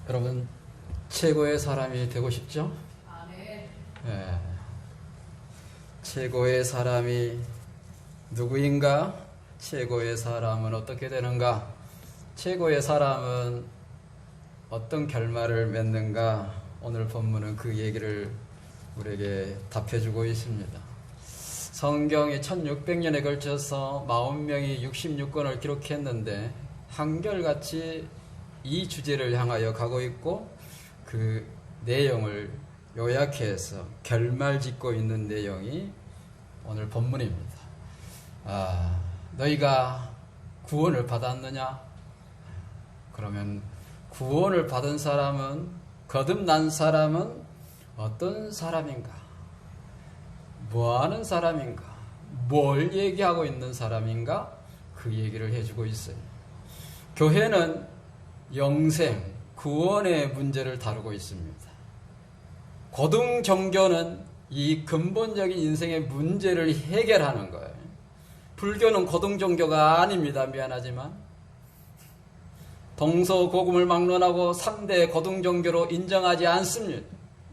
여러분, 최고의 사람이 되고 싶죠? 네. 네. 최고의 사람이 누구인가? 최고의 사람은 어떻게 되는가? 최고의 사람은 어떤 결말을 맺는가? 오늘 본문은 그 얘기를 우리에게 답해주고 있습니다. 성경이 1600년에 걸쳐서 40명이 66권을 기록했는데 한결같이 이 주제를 향하여 가고 있고 그 내용을 요약해서 결말 짓고 있는 내용이 오늘 본문입니다. 너희가 구원을 받았느냐? 그러면 구원을 받은 사람은, 거듭난 사람은 어떤 사람인가? 뭐하는 사람인가? 뭘 얘기하고 있는 사람인가? 그 얘기를 해주고 있어요. 교회는 영생, 구원의 문제를 다루고 있습니다. 고등종교는 이 근본적인 인생의 문제를 해결하는 거예요. 불교는 고등종교가 아닙니다. 미안하지만. 동서고금을 막론하고 3대 고등종교로 인정하지 않습니다.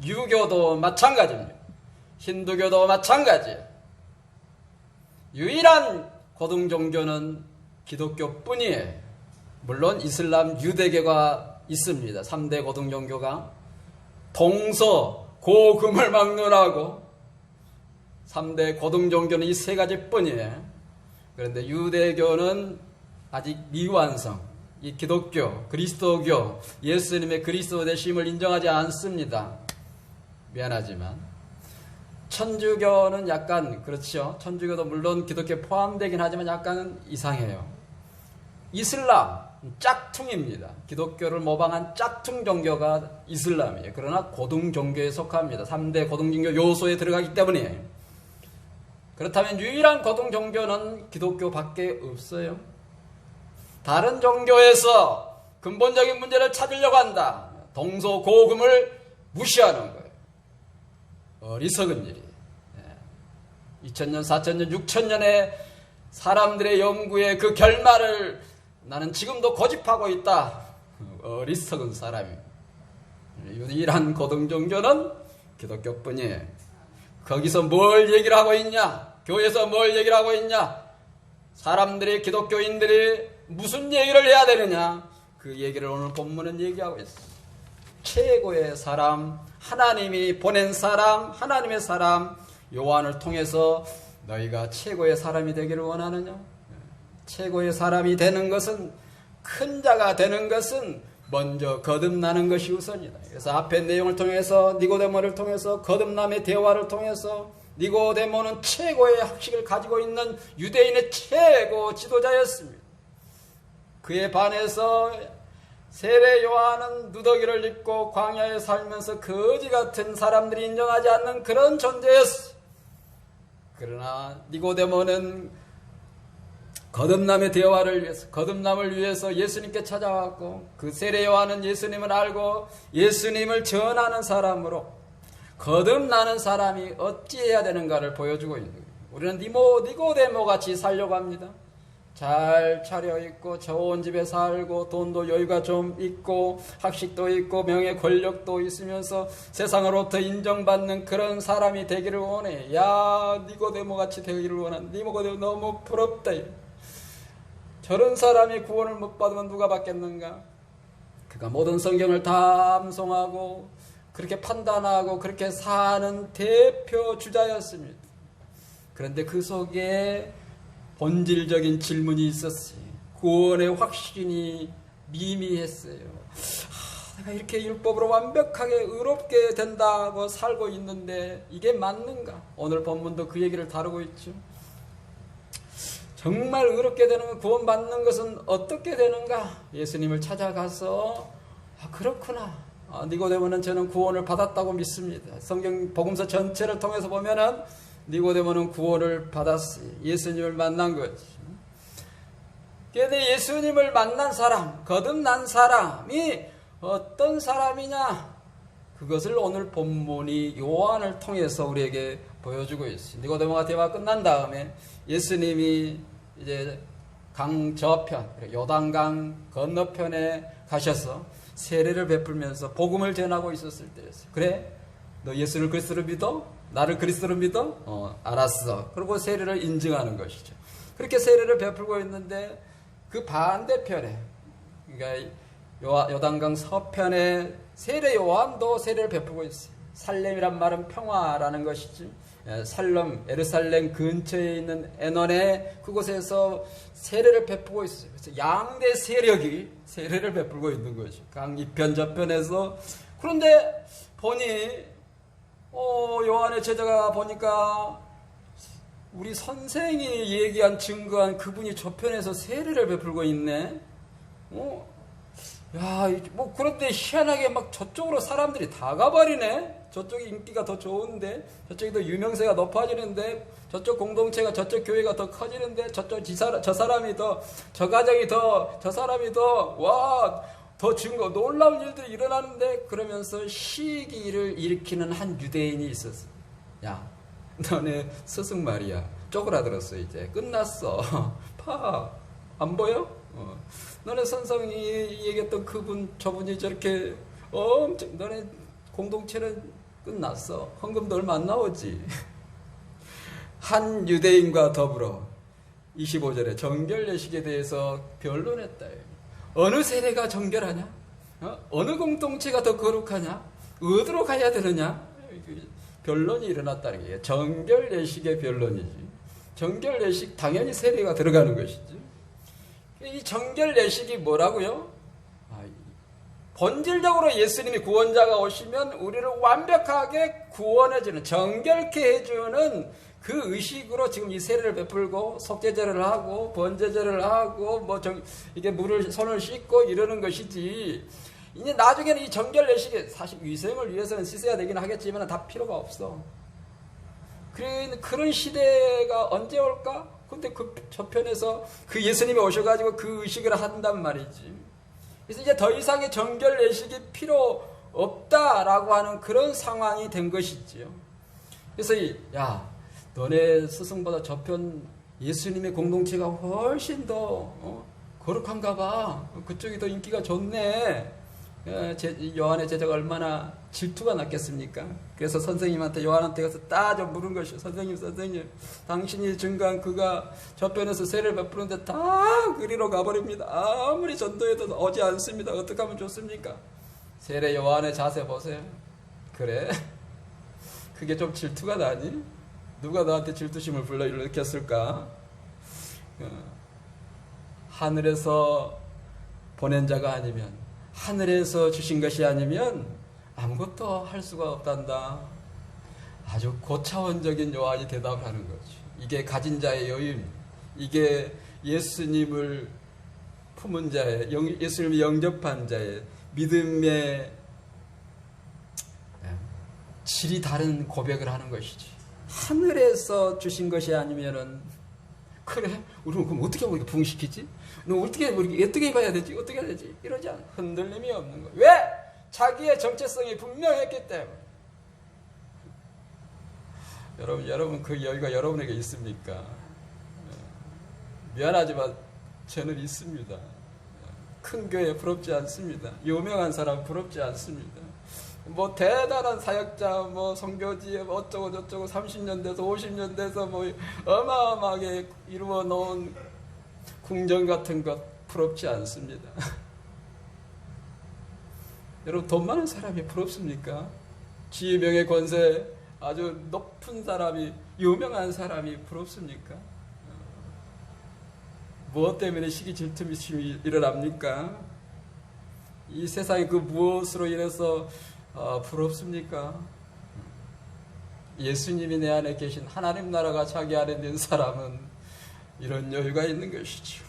유교도 마찬가지입니다. 힌두교도 마찬가지예요. 유일한 고등종교는 기독교뿐이에요. 물론 이슬람, 유대교가 있습니다. 3대 고등종교가 동서고금을 막론하고 3대 고등종교는 이 세 가지뿐이에요. 그런데 유대교는 아직 미완성, 이 기독교, 그리스도교, 예수님의 그리스도 되심을 인정하지 않습니다. 미안하지만 천주교는 약간 그렇죠. 천주교도 물론 기독교에 포함되긴 하지만 약간은 이상해요. 이슬람 짝퉁입니다. 기독교를 모방한 짝퉁 종교가 이슬람이에요. 그러나 고등종교에 속합니다. 3대 고등종교 요소에 들어가기 때문이에요. 그렇다면 유일한 고등종교는 기독교밖에 없어요. 다른 종교에서 근본적인 문제를 찾으려고 한다. 동서고금을 무시하는 거예요. 어리석은 일이에요. 2000년, 4000년, 6000년의 사람들의 연구의 그 결말을 나는 지금도 고집하고 있다. 어리석은 사람입니다. 유일한 고등종교는 기독교뿐이에요. 거기서 뭘 얘기를 하고 있냐? 교회에서 뭘 얘기를 하고 있냐? 사람들이, 기독교인들이 무슨 얘기를 해야 되느냐? 그 얘기를 오늘 본문은 얘기하고 있어요. 최고의 사람, 하나님이 보낸 사람, 하나님의 사람 요한을 통해서 너희가 최고의 사람이 되기를 원하느냐? 최고의 사람이 되는 것은, 큰 자가 되는 것은 먼저 거듭나는 것이 우선이다. 그래서 앞의 내용을 통해서, 니고데모를 통해서, 거듭남의 대화를 통해서 니고데모는 최고의 학식을 가지고 있는 유대인의 최고 지도자였습니다. 그에 반해서 세례 요한은 누더기를 입고 광야에 살면서 거지 같은 사람들이 인정하지 않는 그런 존재였어요. 그러나 니고데모는 거듭남의 대화를 위해서, 거듭남을 위해서 예수님께 찾아왔고, 그 세례 요한은 예수님을 알고 예수님을 전하는 사람으로 거듭나는 사람이 어찌해야 되는가를 보여주고 있는 거예요. 우리는 니고데모 같이 살려고 합니다. 잘 차려입고 좋은 집에 살고 돈도 여유가 좀 있고 학식도 있고 명예 권력도 있으면서 세상으로부터 인정받는 그런 사람이 되기를 원해. 야, 니고데모 같이 되기를 원한. 니고데모 너무 부럽다. 저런 사람이 구원을 못 받으면 누가 받겠는가? 그가 모든 성경을 다 암송하고 그렇게 판단하고 그렇게 사는 대표 주자였습니다. 그런데 그 속에 본질적인 질문이 있었어요. 구원의 확신이 미미했어요. 내가 이렇게 율법으로 완벽하게 의롭게 된다고 살고 있는데 이게 맞는가? 오늘 본문도 그 얘기를 다루고 있죠. 정말 의롭게 되는, 구원받는 것은 어떻게 되는가? 예수님을 찾아가서 그렇구나. 니고데모는 저는 구원을 받았다고 믿습니다. 성경 복음서 전체를 통해서 보면은 니고데모는 구원을 받았어요. 예수님을 만난 거지. 그런데 예수님을 만난 사람, 거듭난 사람이 어떤 사람이냐? 그것을 오늘 본문이 요한을 통해서 우리에게 보여주고 있어요. 니고데모가 대화가 끝난 다음에 예수님이 이제 강 저편, 요단강 건너편에 가셔서 세례를 베풀면서 복음을 전하고 있었을 때였어요. 그래? 너 예수를 그리스도로 믿어? 나를 그리스도로 믿어? 알았어. 그리고 세례를 인증하는 것이죠. 그렇게 세례를 베풀고 있는데 그 반대편에, 그러니까 요단강 서편에 세례 요한도 세례를 베풀고 있어요. 살렘이란 말은 평화라는 것이지. 살렘, 예루살렘 근처에 있는 에논에 그곳에서 세례를 베풀고 있어요. 그래서 양대 세력이 세례를 베풀고 있는 거죠. 강 이편 저편에서. 그런데 보니 요한의 제자가 보니까 우리 선생이 얘기한 증거한 그분이 저편에서 세례를 베풀고 있네. 야, 뭐 그런데 희한하게 막 저쪽으로 사람들이 다 가버리네. 저쪽이 인기가 더 좋은데, 저쪽이 더 유명세가 높아지는데, 저쪽 공동체가, 저쪽 교회가 더 커지는데, 저 사람이 더, 저 가정이 더, 저 사람이 더, 와, 더 증거, 놀라운 일들이 일어나는데, 그러면서 시기를 일으키는 한 유대인이 있었어. 야, 너네 스승 말이야. 쪼그라들었어, 이제. 끝났어. 파. 안 보여? 너네 선생이 얘기했던 그분, 저분이 저렇게 엄청, 너네 공동체는 끝났어. 헌금도 얼마 안 나오지. 한 유대인과 더불어 25절에 정결 예식에 대해서 변론했다. 어느 세례가 정결하냐? 어느 공동체가 더 거룩하냐? 어디로 가야 되느냐? 변론이 일어났다는 게 정결 예식의 변론이지. 정결 예식 당연히 세례가 들어가는 것이지. 이 정결 예식이 뭐라고요? 본질적으로 예수님이 구원자가 오시면 우리를 완벽하게 구원해주는, 정결케 해주는 그 의식으로 지금 이 세례를 베풀고 속죄제를 하고 번제제를 하고 이게 손을 씻고 이러는 것이지. 이제 나중에는 이 정결 예식이 사실 위생을 위해서는 씻어야 되긴 하겠지만 다 필요가 없어. 그런 시대가 언제 올까? 근데 그 저편에서 그 예수님이 오셔가지고 그 의식을 한단 말이지. 그래서 이제 더 이상의 정결 예식이 필요 없다라고 하는 그런 상황이 된 것이지요. 그래서 야, 너네 스승보다 저편 예수님의 공동체가 훨씬 더 거룩한가 봐. 그쪽이 더 인기가 좋네. 요한의 제자가 얼마나 질투가 났겠습니까? 그래서 선생님한테, 요한한테 가서 따져 물은 것이요. 선생님, 당신이 증거한 그가 저편에서 세례를 베푸는데 다 그리로 가버립니다. 아무리 전도해도 오지 않습니다. 어떻게 하면 좋습니까? 세례 요한의 자세 보세요. 그래? 그게 좀 질투가 나니? 누가 너한테 질투심을 불러일으켰을까? 하늘에서 보낸 자가 아니면, 하늘에서 주신 것이 아니면 아무것도 할 수가 없단다. 아주 고차원적인 요한이 대답을 하는 거죠. 이게 가진 자의 여유, 이게 예수님을 품은 자의, 예수님을 영접한 자의 믿음의 질이 다른 고백을 하는 것이지. 하늘에서 주신 것이 아니면은, 그래, 우리는 그럼 어떻게 우리가 부흥시키지? 너 어떻게 해봐야 되지? 어떻게 해야 되지? 이러지 않아. 흔들림이 없는 거예요. 왜? 자기의 정체성이 분명했기 때문에. 여러분 그 여유가 여러분에게 있습니까? 미안하지만 저는 있습니다. 큰 교회 부럽지 않습니다. 유명한 사람 부럽지 않습니다. 뭐 대단한 사역자, 뭐 선교지에 어쩌고 저쩌고 30년 돼서 50년 돼서 뭐 어마어마하게 이루어 놓은 궁전 같은 것 부럽지 않습니다. 여러분 돈 많은 사람이 부럽습니까? 지위, 명예, 권세 아주 높은 사람이, 유명한 사람이 부럽습니까? 무엇 때문에 시기 질투심이 일어납니까? 이 세상에 그 무엇으로 인해서 부럽습니까? 예수님이 내 안에 계신 하나님 나라가 자기 안에 있는 사람은 이런 여유가 있는 것이죠.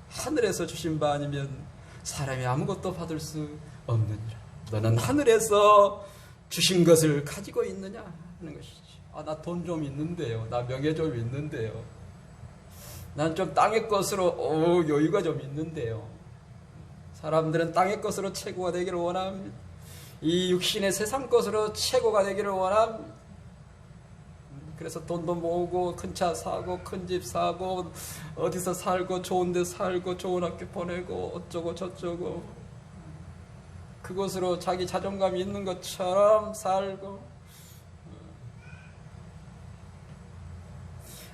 하늘에서 주신 바 아니면 사람이 아무것도 받을 수 없느니라. 너는 하늘에서 주신 것을 가지고 있느냐 하는 것이지. 나 돈 좀 있는데요. 나 명예 좀 있는데요. 난 좀 땅의 것으로 여유가 좀 있는데요. 사람들은 땅의 것으로 최고가 되기를 원합니다. 이 육신의 세상 것으로 최고가 되기를 원합니다. 그래서 돈도 모으고 큰 차 사고 큰 집 사고 어디서 살고 좋은 데 살고 좋은 학교 보내고 어쩌고 저쩌고 그것으로 자기 자존감이 있는 것처럼 살고,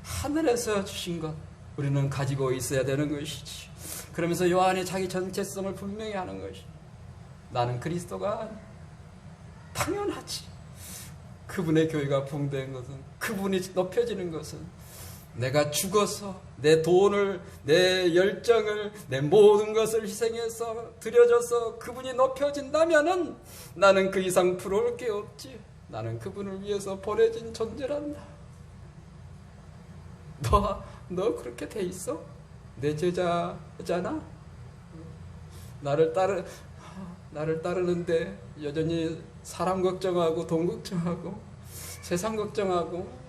하늘에서 주신 것 우리는 가지고 있어야 되는 것이지. 그러면서 요한이 자기 정체성을 분명히 하는 것이, 나는 그리스도가 아니야. 당연하지. 그분의 교회가 붕대인 것은, 그분이 높여지는 것은, 내가 죽어서 내 돈을, 내 열정을, 내 모든 것을 희생해서 드려져서 그분이 높여진다면은 나는 그 이상 부러울 게 없지. 나는 그분을 위해서 보내진 존재란다. 너 그렇게 돼 있어? 내 제자잖아? 나를 따르는데 여전히 사람 걱정하고 돈 걱정하고 세상 걱정하고,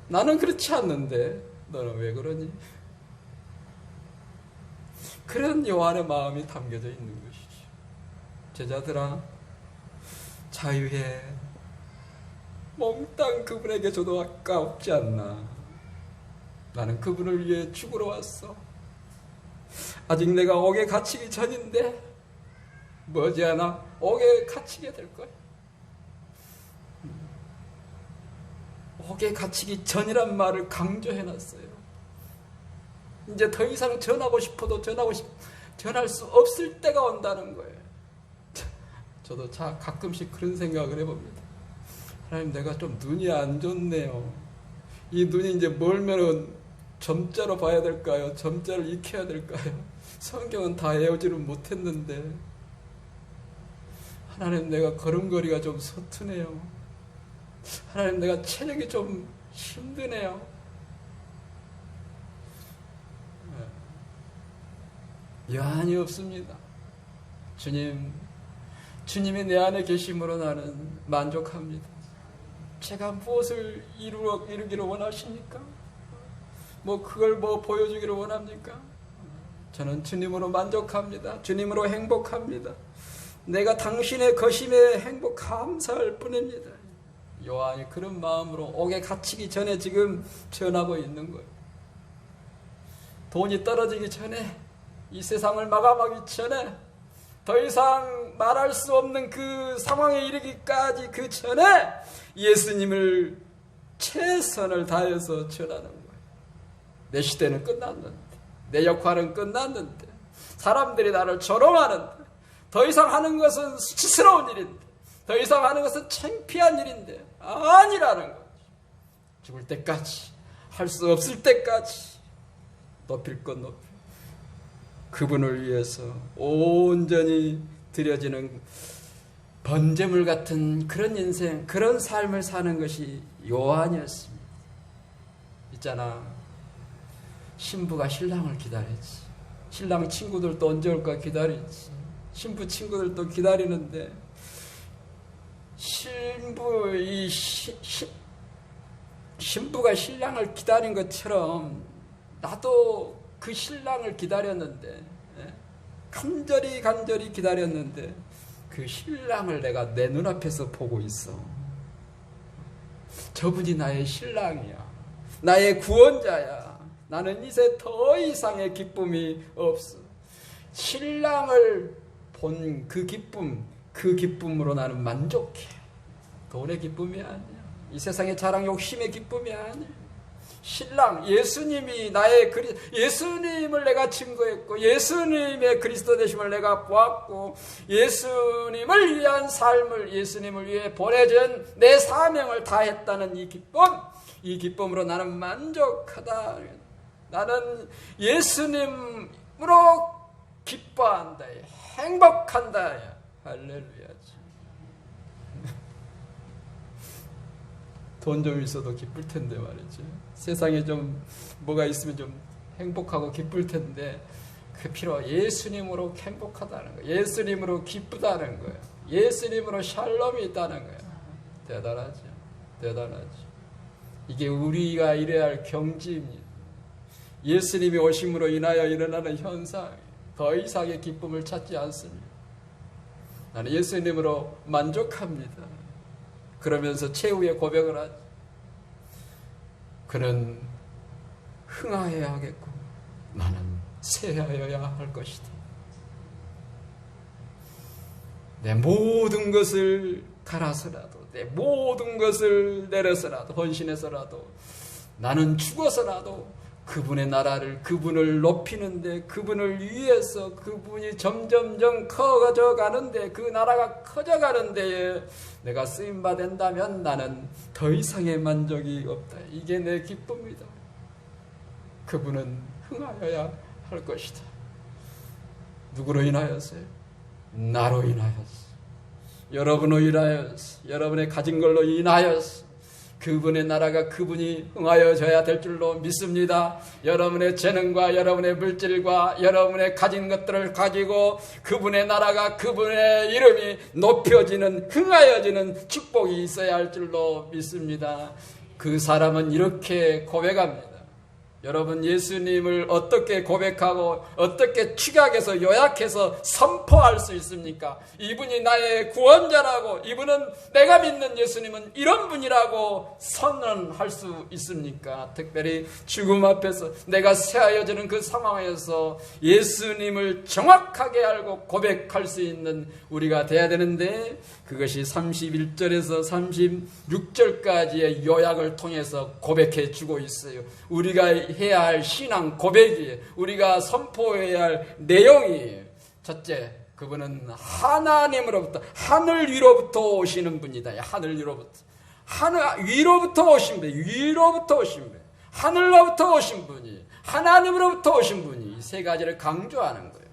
나는 그렇지 않는데 너는 왜 그러니? 그런 요한의 마음이 담겨져 있는 것이죠. 제자들아, 자유해. 몽땅 그분에게 줘도 아까웠지 않나. 나는 그분을 위해 죽으러 왔어. 아직 내가 옥에 갇히기 전인데 머지않아 옥에 갇히게 될 거야. 옥에 갇히기 전이란 말을 강조해놨어요. 이제 더 이상 전하고 싶어도 전할 수 없을 때가 온다는 거예요. 저도 가끔씩 그런 생각을 해봅니다. 하나님, 내가 좀 눈이 안 좋네요. 이 눈이 이제 멀면은 점자로 봐야 될까요? 점자를 익혀야 될까요? 성경은 다 외우지는 못했는데, 하나님, 내가 걸음걸이가 좀 서투네요. 하나님, 내가 체력이 좀 힘드네요. 여한이 없습니다. 주님이 내 안에 계심으로 나는 만족합니다. 제가 무엇을 이루기를 원하십니까? 그걸 보여주기를 원합니까? 저는 주님으로 만족합니다. 주님으로 행복합니다. 내가 당신의 거심에 감사할 뿐입니다. 요한이 그런 마음으로 옥에 갇히기 전에 지금 전하고 있는 거예요. 돈이 떨어지기 전에, 이 세상을 마감하기 전에, 더 이상 말할 수 없는 그 상황에 이르기까지 그 전에 예수님을 최선을 다해서 전하는 거예요. 내 시대는 끝났는데, 내 역할은 끝났는데, 사람들이 나를 조롱하는데, 더 이상 하는 것은 수치스러운 일인데, 더 이상 하는 것은 창피한 일인데, 아니라는 거죠. 죽을 때까지, 할 수 없을 때까지 높일 것 높여 그분을 위해서 온전히 드려지는 번제물 같은 그런 인생, 그런 삶을 사는 것이 요한이었습니다. 있잖아, 신부가 신랑을 기다리지. 신랑 친구들도 언제 올까 기다리지. 신부 친구들도 기다리는데, 신부가 신랑을 기다린 것처럼 나도 그 신랑을 기다렸는데, 간절히 기다렸는데, 그 신랑을 내가 내 눈앞에서 보고 있어. 저분이 나의 신랑이야. 나의 구원자야. 나는 이제 더 이상의 기쁨이 없어. 신랑을 본 그 기쁨으로 나는 만족해. 돈의 기쁨이 아니야. 이 세상의 자랑 욕심의 기쁨이 아니야. 신랑 예수님이 예수님을 내가 증거했고, 예수님의 그리스도 되심을 내가 보았고, 예수님을 위한 삶을, 예수님을 위해 보내준 내 사명을 다했다는 이 기쁨으로 나는 만족하다. 나는 예수님으로 기뻐한다. 행복한다. 할렐루야지. 돈 좀 있어도 기쁠 텐데 말이지. 세상에 좀 뭐가 있으면 좀 행복하고 기쁠 텐데, 그 필요 예수님으로 행복하다는 거예요. 예수님으로 기쁘다는 거예요. 예수님으로 샬롬이 있다는 거예요. 대단하죠. 이게 우리가 이래야 할 경지입니다. 예수님이 오심으로 인하여 일어나는 현상, 더 이상의 기쁨을 찾지 않습니다. 나는 예수님으로 만족합니다. 그러면서 최후의 고백을 하죠. 그는 흥하여야 하겠고 나는 쇠하여야 할 것이다. 내 모든 것을 갈아서라도, 내 모든 것을 내려서라도, 헌신해서라도, 나는 죽어서라도 그분의 나라를, 그분을 높이는데, 그분을 위해서 그분이 점점점 커져 가는데, 그 나라가 커져가는 데에 내가 쓰임받는다면 나는 더 이상의 만족이 없다. 이게 내 기쁨이다. 그분은 흥하여야 할 것이다. 누구로 인하여서요? 나로 인하여서, 여러분으로 인하여서, 여러분의 가진 걸로 인하여서 그분의 나라가, 그분이 흥하여져야 될 줄로 믿습니다. 여러분의 재능과 여러분의 물질과 여러분의 가진 것들을 가지고 그분의 나라가, 그분의 이름이 높여지는, 흥하여지는 축복이 있어야 할 줄로 믿습니다. 그 사람은 이렇게 고백합니다. 여러분, 예수님을 어떻게 고백하고 어떻게 축약해서 요약해서 선포할 수 있습니까? 이분이 나의 구원자라고, 이분은, 내가 믿는 예수님은 이런 분이라고 선언할 수 있습니까? 특별히 죽음 앞에서 내가 새하여지는 그 상황에서 예수님을 정확하게 알고 고백할 수 있는 우리가 돼야 되는데, 그것이 31절에서 36절까지의 요약을 통해서 고백해 주고 있어요. 우리가 해야 할 신앙 고백이, 우리가 선포해야 할 내용이, 첫째, 그분은 하나님으로부터, 하늘 위로부터 오시는 분이다. 하늘 위로부터, 하늘 위로부터 오신 분, 위로부터 오신 분, 하늘로부터 오신 분이, 하나님으로부터 오신 분이, 이 세 가지를 강조하는 거예요.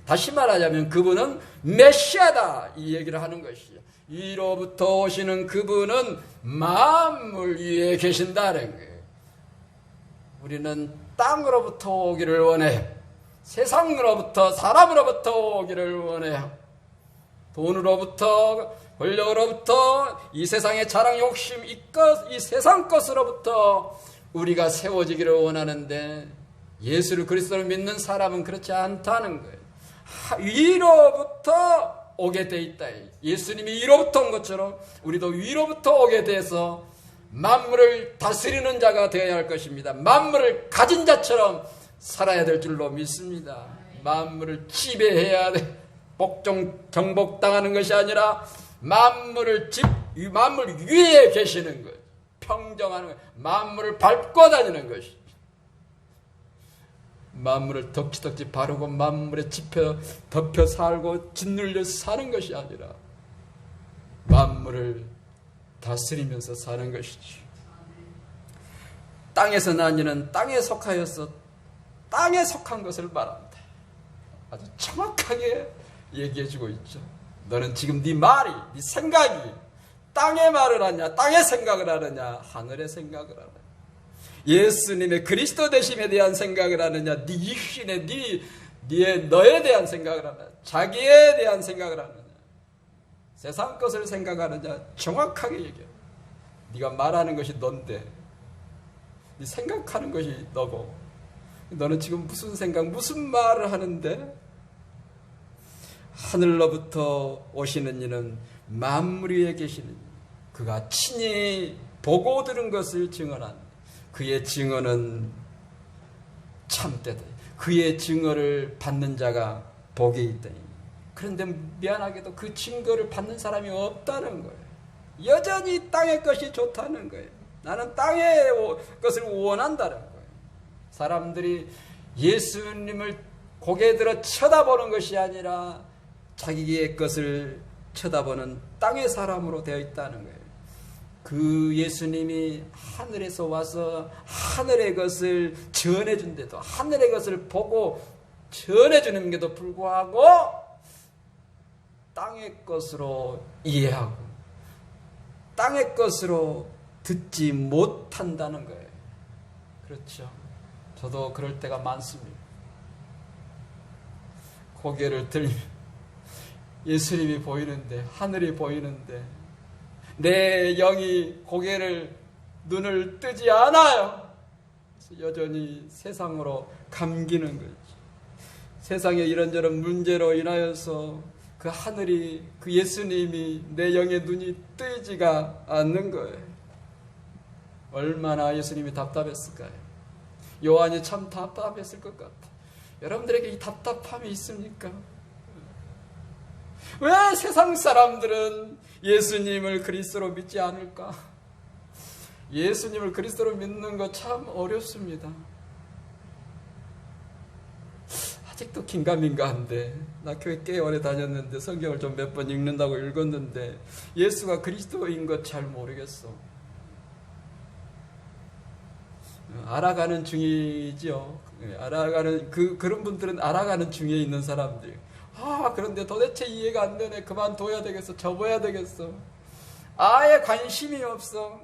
다시 말하자면 그분은 메시아다, 이 얘기를 하는 것이죠. 위로부터 오시는 그분은 만물 위에 계신다는 거예요. 우리는 땅으로부터 오기를 원해요. 세상으로부터, 사람으로부터 오기를 원해요. 돈으로부터, 권력으로부터, 이 세상의 자랑, 욕심, 이 세상 것으로부터 우리가 세워지기를 원하는데, 예수를, 그리스도를 믿는 사람은 그렇지 않다는 거예요. 위로부터 오게 돼 있다. 예수님이 위로부터 온 것처럼 우리도 위로부터 오게 돼서 만물을 다스리는 자가 되어야 할 것입니다. 만물을 가진 자처럼 살아야 될 줄로 믿습니다. 만물을 지배해야 돼. 정복당하는 것이 아니라 만물 위에 계시는 것, 평정하는 것, 만물을 밟고 다니는 것이, 만물을 덕지덕지 바르고 만물에 덮여 살고 짓눌려 사는 것이 아니라 만물을 다스리면서 사는 것이지. 땅에서 난 이는 땅에 속하여서 땅에 속한 것을 말한다. 아주 정확하게 얘기해주고 있죠. 너는 지금 네 말이, 네 생각이 땅의 말을 하냐, 땅의 생각을 하느냐, 하늘의 생각을 하느냐, 예수님의 그리스도 되심에 대한 생각을 하느냐, 네 육신에, 너에 대한 생각을 하느냐, 자기에 대한 생각을 하느냐, 세상 것을 생각하느냐, 정확하게 얘기해. 네가 말하는 것이 넌데, 네 생각하는 것이 너고, 너는 지금 무슨 생각, 무슨 말을 하는데? 하늘로부터 오시는 이는 만물 위에 계시는, 그가 친히 보고 들은 것을 증언한, 그의 증언은 참되다. 그의 증언을 받는 자가 복이 있다. 그런데 미안하게도 그 증거를 받는 사람이 없다는 거예요. 여전히 땅의 것이 좋다는 거예요. 나는 땅의 것을 원한다는 거예요. 사람들이 예수님을 고개 들어 쳐다보는 것이 아니라 자기의 것을 쳐다보는 땅의 사람으로 되어 있다는 거예요. 그 예수님이 하늘에서 와서 하늘의 것을 전해준데도, 하늘의 것을 보고 전해주는데도 불구하고 땅의 것으로 이해하고 땅의 것으로 듣지 못한다는 거예요. 그렇죠. 저도 그럴 때가 많습니다. 고개를 들면 예수님이 보이는데, 하늘이 보이는데 내 영이 고개를, 눈을 뜨지 않아요. 여전히 세상으로 감기는 거지. 세상의 이런저런 문제로 인하여서 그 하늘이, 그 예수님이 내 영의 눈이 뜨지가 않는 거예요. 얼마나 예수님이 답답했을까요? 요한이 참 답답했을 것 같아. 여러분들에게 이 답답함이 있습니까? 왜 세상 사람들은 예수님을 그리스도로 믿지 않을까? 예수님을 그리스도로 믿는 거 참 어렵습니다. 아직도 긴가민가한데, 나 교회 꽤 오래 다녔는데 성경을 좀 몇 번 읽는다고 읽었는데 예수가 그리스도인 것 잘 모르겠어. 알아가는 중이죠. 알아가는 그런 분들은 알아가는 중에 있는 사람들. 그런데 도대체 이해가 안 되네. 그만둬야 되겠어. 접어야 되겠어. 아예 관심이 없어.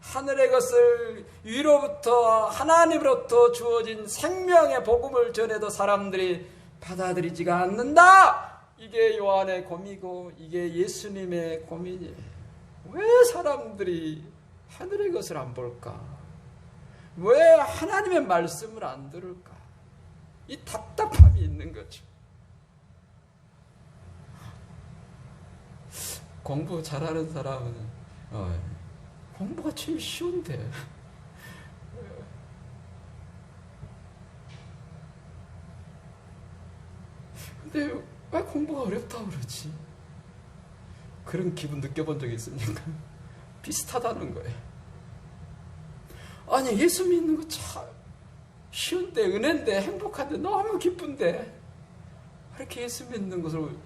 하늘의 것을 위로부터 하나님으로부터 주어진 생명의 복음을 전해도 사람들이 받아들이지가 않는다. 이게 요한의 고민이고 이게 예수님의 고민이에요. 왜 사람들이 하늘의 것을 안 볼까? 왜 하나님의 말씀을 안 들을까? 이 답답함이 있는 거죠. 공부 잘하는 사람은 공부가 제일 쉬운데 근데 왜 공부가 어렵다고 그러지? 그런 기분 느껴본 적이 있습니까? 비슷하다는 거예요. 아니 예수 믿는 거 참 쉬운데 은혜인데 행복한데 너무 기쁜데 왜 이렇게 예수 믿는 것을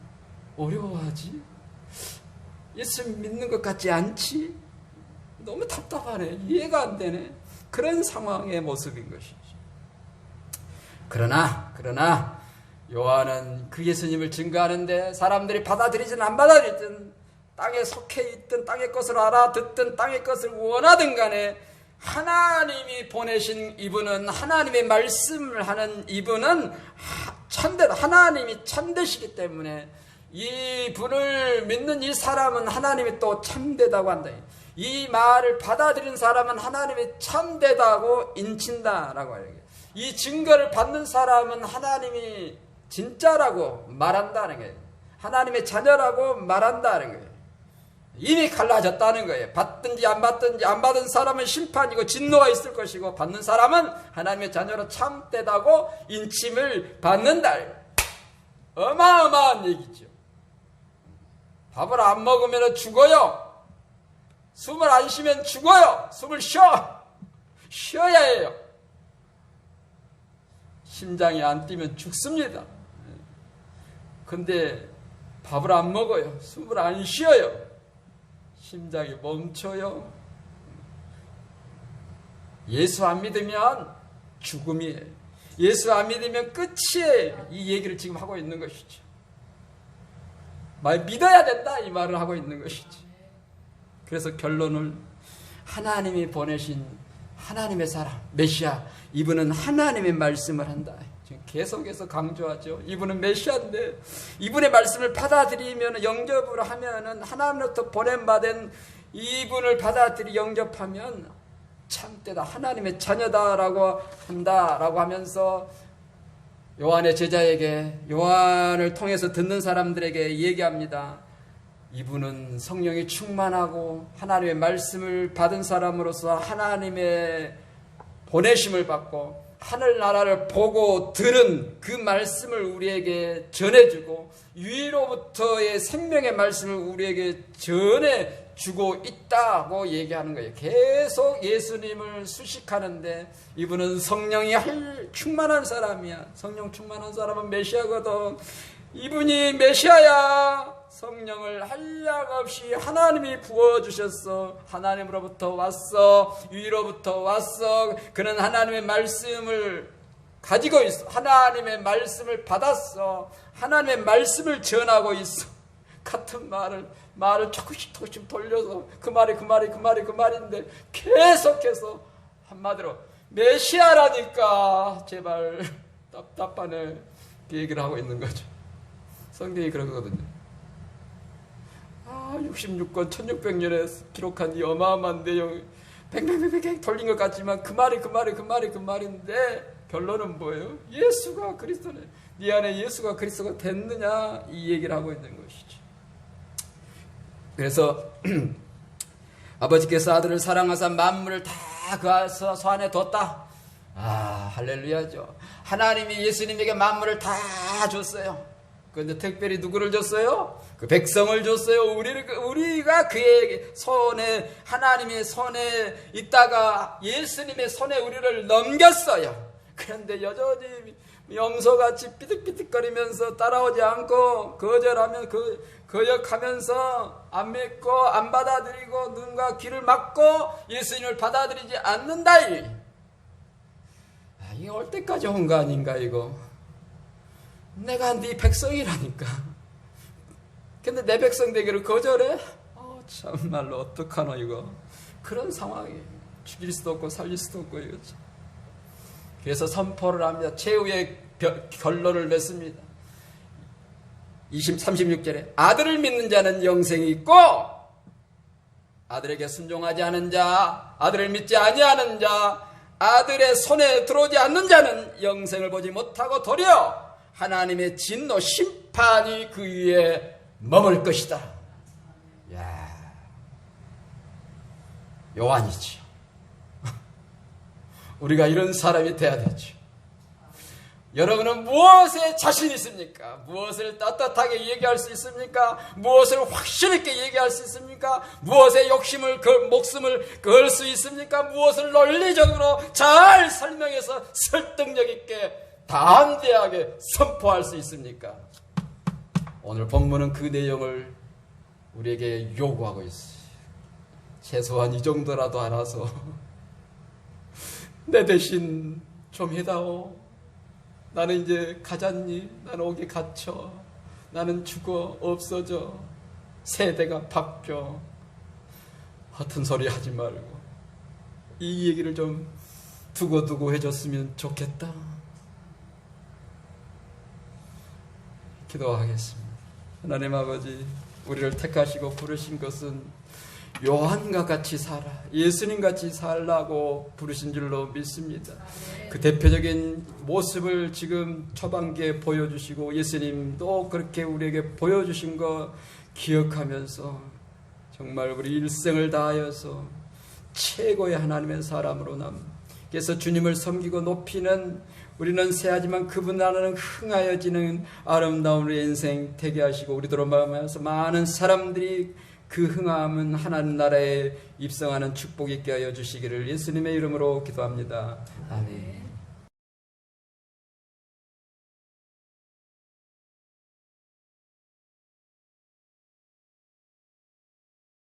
어려워하지? 예수 믿는 것 같지 않지? 너무 답답하네. 이해가 안 되네. 그런 상황의 모습인 것이죠. 그러나 요한은 그 예수님을 증거하는데 사람들이 받아들이든 안 받아들이든 땅에 속해 있든 땅의 것을 알아듣든 땅의 것을 원하든 간에 하나님이 보내신 이분은 하나님의 말씀을 하는 이분은 참되다. 하나님이 참되시기 때문에 이 분을 믿는 이 사람은 하나님이 또 참되다고 한다. 이 말을 받아들인 사람은 하나님이 참되다고 인친다라고 해요. 이 증거를 받는 사람은 하나님이 진짜라고 말한다는 거예요. 하나님의 자녀라고 말한다는 거예요. 이미 갈라졌다는 거예요. 받든지 안 받든지 안 받은 사람은 심판이고 진노가 있을 것이고 받는 사람은 하나님의 자녀로 참되다고 인침을 받는다. 어마어마한 얘기죠. 밥을 안 먹으면 죽어요. 숨을 안 쉬면 죽어요. 숨을 쉬어야 해요. 심장이 안 뛰면 죽습니다. 근데 밥을 안 먹어요. 숨을 안 쉬어요. 심장이 멈춰요. 예수 안 믿으면 죽음이에요. 예수 안 믿으면 끝이에요. 이 얘기를 지금 하고 있는 것이죠. 말 믿어야 된다 이 말을 하고 있는 것이지. 그래서 결론을 하나님이 보내신 하나님의 사람 메시아, 이분은 하나님의 말씀을 한다. 지금 계속해서 강조하죠. 이분은 메시아인데 이분의 말씀을 받아들이면 영접을 하면은 하나님으로부터 보냄받은 이분을 받아들이 영접하면 참되다 하나님의 자녀다라고 한다라고 하면서 요한의 제자에게 요한을 통해서 듣는 사람들에게 얘기합니다. 이분은 성령이 충만하고 하나님의 말씀을 받은 사람으로서 하나님의 보내심을 받고 하늘나라를 보고 들은 그 말씀을 우리에게 전해주고 위로부터의 생명의 말씀을 우리에게 전해주고 있다고 얘기하는 거예요. 계속 예수님을 수식하는데 이분은 성령이 충만한 사람이야. 성령 충만한 사람은 메시아거든. 이분이 메시아야. 성령을 한량없이 하나님이 부어주셨어. 하나님으로부터 왔어. 위로부터 왔어. 그는 하나님의 말씀을 가지고 있어. 하나님의 말씀을 받았어. 하나님의 말씀을 전하고 있어. 같은 말을 조금씩 돌려서 그 말인데 계속해서 한마디로 메시아라니까 제발 답답하네. 그 얘기를 하고 있는 거죠. 성경이 그러거든요. 66권 1600년에 기록한 이 어마어마한 내용 뱅뱅뱅뱅 돌린 것 같지만 그 말인데 결론은 뭐예요? 예수가 그리스도네. 네 안에 예수가 그리스도가 됐느냐 이 얘기를 하고 있는 것이죠. 그래서 아버지께서 아들을 사랑하사 만물을 다 그 안에 뒀다. 할렐루야죠. 하나님이 예수님에게 만물을 다 줬어요. 그런데 특별히 누구를 줬어요? 그 백성을 줬어요. 우리가 그의 손에, 하나님의 손에 있다가 예수님의 손에 우리를 넘겼어요. 그런데 여전히 염소같이 삐득삐득거리면서 따라오지 않고 거절하면 거역하면서 안 믿고 안 받아들이고 눈과 귀를 막고 예수님을 받아들이지 않는다. 이게 올 때까지 온 거 아닌가 이거. 내가 네 백성이라니까. 근데 내 백성 되기를 거절해? 참말로 어떡하노 이거. 그런 상황이 죽일 수도 없고 살릴 수도 없고 이거죠. 그래서 선포를 합니다. 최후의 결론을 맺습니다. 36절에 아들을 믿는 자는 영생이 있고 아들에게 순종하지 않은 자, 아들을 믿지 아니하는 자, 아들의 손에 들어오지 않는 자는 영생을 보지 못하고 도리어 하나님의 진노 심판이 그 위에 머물 것이다. 야, 요한이지요. 우리가 이런 사람이 돼야 되죠. 여러분은 무엇에 자신 있습니까? 무엇을 떳떳하게 얘기할 수 있습니까? 무엇을 확신 있게 얘기할 수 있습니까? 무엇에 목숨을 걸 수 있습니까? 무엇을 논리적으로 잘 설명해서 설득력 있게 담대하게 선포할 수 있습니까? 오늘 본문은 그 내용을 우리에게 요구하고 있어요. 최소한 이 정도라도 알아서 내 대신 좀 해다오. 나는 이제 가잖니? 나는 옥에 갇혀. 나는 죽어 없어져. 세대가 바뀌어. 허튼 소리 하지 말고 이 얘기를 좀 두고두고 해줬으면 좋겠다. 기도하겠습니다. 하나님 아버지, 우리를 택하시고 부르신 것은 요한과 같이 살아, 예수님같이 살라고 부르신 줄로 믿습니다. 그 대표적인 모습을 지금 초반기에 보여주시고 예수님도 그렇게 우리에게 보여주신 거 기억하면서 정말 우리 일생을 다하여서 최고의 하나님의 사람으로 그래서 주님을 섬기고 높이는, 우리는 새하지만 그분 안에는 흥하여지는 아름다운 우리 인생 되게 하시고 우리들로 말하면서 많은 사람들이 그 흥함은 하나님 나라에 입성하는 축복 있게 하여 주시기를 예수님의 이름으로 기도합니다. 아멘.